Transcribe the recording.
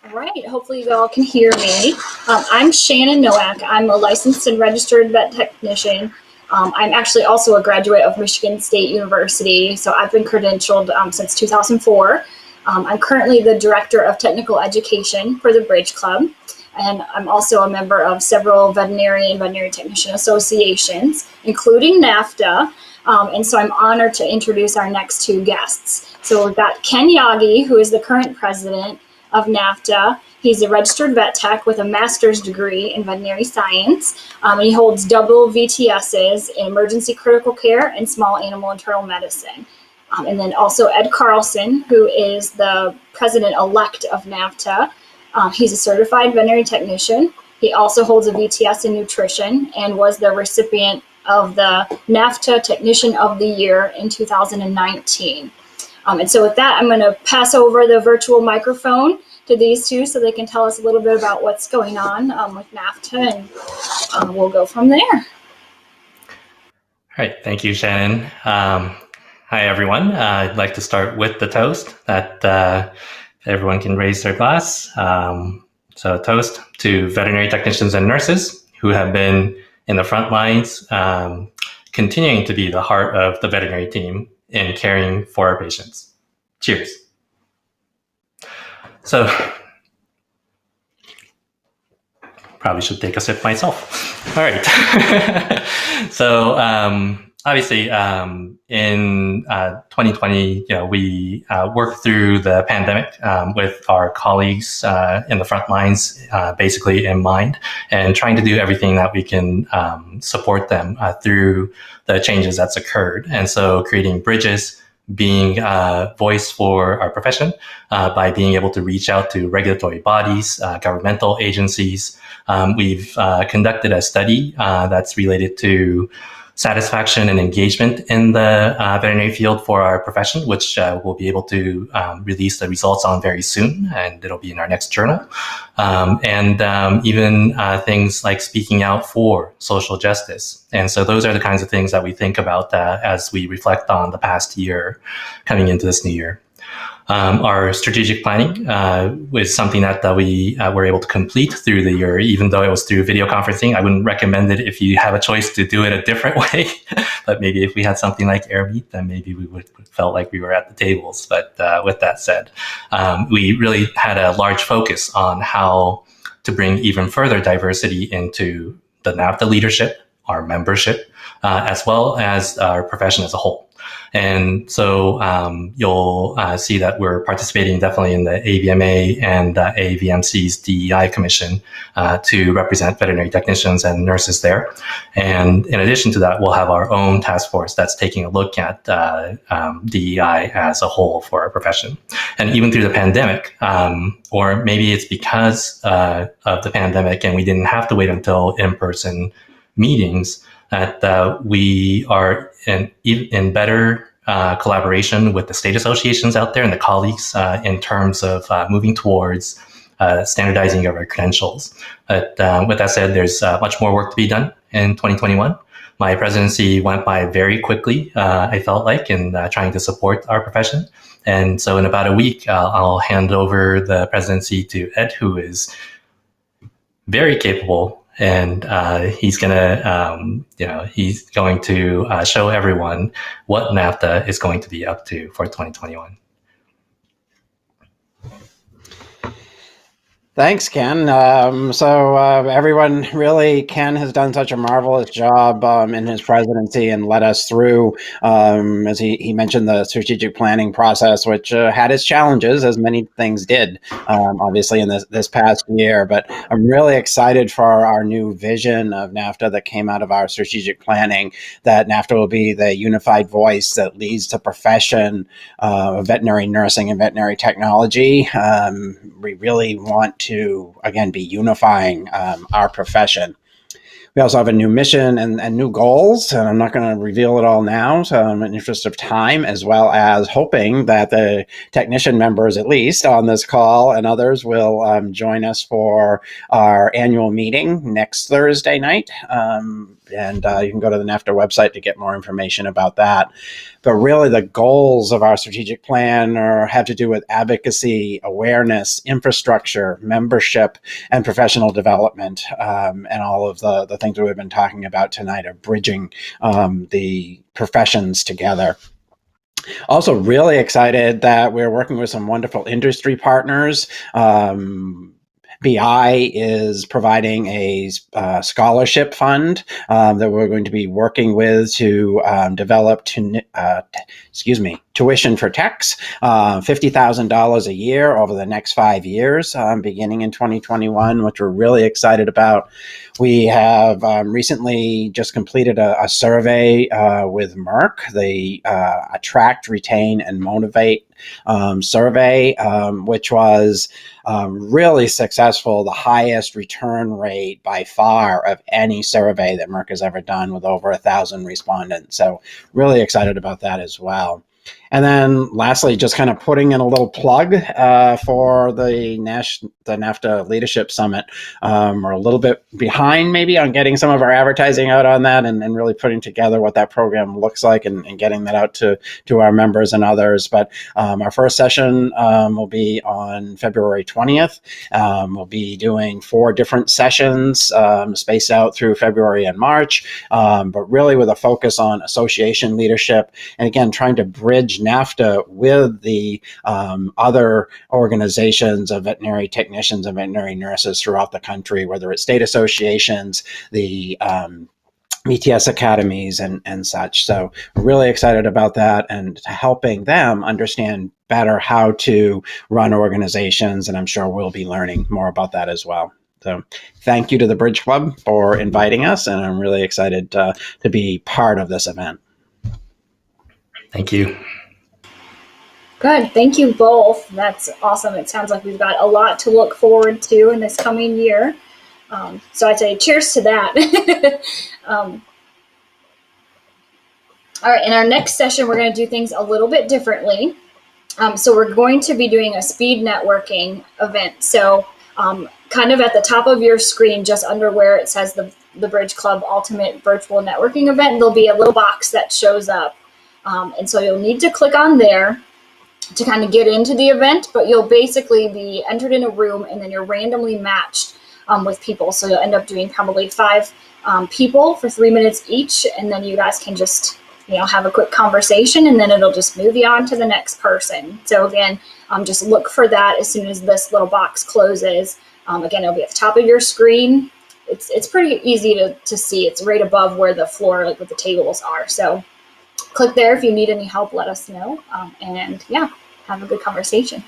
All right, hopefully you all can hear me. I'm Shannon Nowak. I'm a licensed and registered vet technician. I'm actually also a graduate of Michigan State University, so I've been credentialed since 2004. I'm currently the Director of Technical Education for the Bridge Club, and I'm also a member of several veterinary and veterinary technician associations, including NAVTA, and so I'm honored to introduce our next two guests. So we've got Ken Yagi, who is the current president of NAVTA. He's a registered vet tech with a master's degree in veterinary science. And he holds double VTSs in emergency critical care and small animal internal medicine. And then also Ed Carlson, who is the president-elect of NAVTA. He's a certified veterinary technician. He also holds a VTS in nutrition and was the recipient of the NAVTA Technician of the Year in 2019. And so with that, I'm going to pass over the virtual microphone to these two so they can tell us a little bit about what's going on with NAVTA, and we'll go from there. All right. Thank you, Shannon. Hi, everyone. I'd like to start with the toast that everyone can raise their glass. So toast to veterinary technicians and nurses who have been in the front lines, continuing to be the heart of the veterinary team in caring for our patients. Cheers. So, probably should take a sip myself. All right. So, obviously, in 2020, we worked through the pandemic with our colleagues in the front lines, basically in mind, and trying to do everything that we can support them through the changes that's occurred. And so creating bridges, being a voice for our profession by being able to reach out to regulatory bodies, governmental agencies. We've conducted a study that's related to satisfaction and engagement in the veterinary field for our profession, which we'll be able to release the results on very soon, and it'll be in our next journal. And even things like speaking out for social justice. And so those are the kinds of things that we think about as we reflect on the past year coming into this new year. Our strategic planning was something that we were able to complete through the year, even though it was through video conferencing. I wouldn't recommend it if you have a choice to do it a different way. But maybe if we had something like AirMeet, then maybe we would felt like we were at the tables. But with that said, we really had a large focus on how to bring even further diversity into the NAVTA leadership, our membership, as well as our profession as a whole. And so you'll see that we're participating definitely in the AVMA and AVMC's DEI Commission to represent veterinary technicians and nurses there. And in addition to that, we'll have our own task force that's taking a look at DEI as a whole for our profession. And even through the pandemic, or maybe it's because of the pandemic and we didn't have to wait until in-person meetings, that we are in better collaboration with the state associations out there and the colleagues in terms of moving towards standardizing of our credentials. But with that said, there's much more work to be done in 2021. My presidency went by very quickly, I felt like, in trying to support our profession. And so in about a week, I'll hand over the presidency to Ed, who is very capable. And he's going to show everyone what NAVTA is going to be up to for 2021. Thanks, Ken. Everyone really, Ken has done such a marvelous job in his presidency and led us through, as he mentioned, the strategic planning process, which had its challenges, as many things did, obviously, in this past year. But I'm really excited for our new vision of NAVTA that came out of our strategic planning, that NAVTA will be the unified voice that leads the profession of veterinary nursing and veterinary technology. We really want to, again, be unifying our profession. We also have a new mission and new goals, and I'm not going to reveal it all now, so in the interest of time, as well as hoping that the technician members, at least on this call, and others will join us for our annual meeting next Thursday night. And you can go to the NAVTA website to get more information about that. But really, the goals of our strategic plan have to do with advocacy, awareness, infrastructure, membership, and professional development, and all of the things that we've been talking about tonight are bridging the professions together. Also, really excited that we're working with some wonderful industry partners. BI is providing a scholarship fund that we're going to be working with to develop tuition for techs, $50,000 a year over the next 5 years, beginning in 2021, which we're really excited about. We have recently just completed a survey with Merck, the Attract, Retain, and Motivate survey, which was really successful, the highest return rate by far of any survey that Merck has ever done, with over 1,000 respondents. So really excited about that as well. And then lastly, just kind of putting in a little plug for the NAVTA Leadership Summit. We're a little bit behind maybe on getting some of our advertising out on that and really putting together what that program looks like and getting that out to our members and others. But our first session will be on February 20th. We'll be doing 4 different sessions spaced out through February and March, but really with a focus on association leadership. And again, trying to bridge NAVTA with the other organizations of veterinary technicians and veterinary nurses throughout the country, whether it's state associations, the VTS academies, and such. So we're really excited about that and helping them understand better how to run organizations. And I'm sure we'll be learning more about that as well. So thank you to the Bridge Club for inviting us. And I'm really excited to be part of this event. Thank you. Good. Thank you both. That's awesome. It sounds like we've got a lot to look forward to in this coming year. So I'd say cheers to that. All right. In our next session, we're going to do things a little bit differently. So we're going to be doing a speed networking event. So kind of at the top of your screen, just under where it says the Bridge Club Ultimate Virtual Networking Event, there'll be a little box that shows up. And so you'll need to click on there to kind of get into the event, but you'll basically be entered in a room and then you're randomly matched with people. So you'll end up doing probably 5 people for 3 minutes each, and then you guys can just, have a quick conversation, and then it'll just move you on to the next person. So again, just look for that as soon as this little box closes. Again, it'll be at the top of your screen. It's pretty easy to see. It's right above where the floor, like where the tables are. So click there. If you need any help, let us know. And yeah, have a good conversation.